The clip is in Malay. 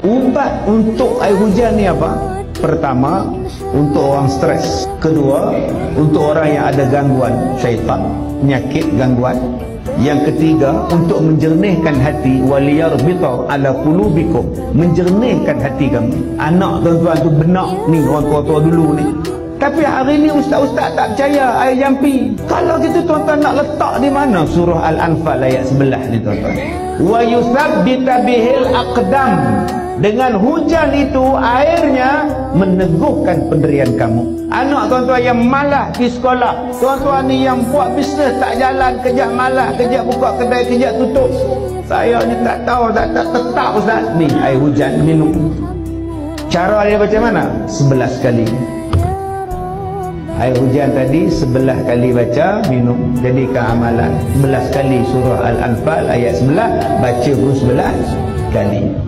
Ubat untuk air hujan ni apa? Pertama, untuk orang stres. Kedua, untuk orang yang ada gangguan syaitan, penyakit gangguan. Yang ketiga, untuk menjernihkan hati, waliyarbita ala qulubikum, menjernihkan hati kamu. Anak tuan-tuan tu benak ni, orang tua-tua dulu ni. Tapi hari ni ustaz-ustaz tak percaya air jampi. Kalau gitu tuan-tuan nak letak di mana surah Al-Anfal ayat 11 ni tuan-tuan? Wa yusabbita bihil aqdam. Dengan hujan itu airnya meneguhkan pendirian kamu. Anak tuan-tuan yang malas di sekolah, tuan-tuan ni yang buat bisnes tak jalan, kejap malas, kejap buka kedai, kejap tutup. Saya ni tak tahu, tak tetap ustaz. Ni air hujan minum. Cara dia macam mana? 11 kali. Air hujan tadi 11 kali baca, minum, jadikan amalan. 11 kali surah Al-Anfal ayat 11, baca terus 11 kali.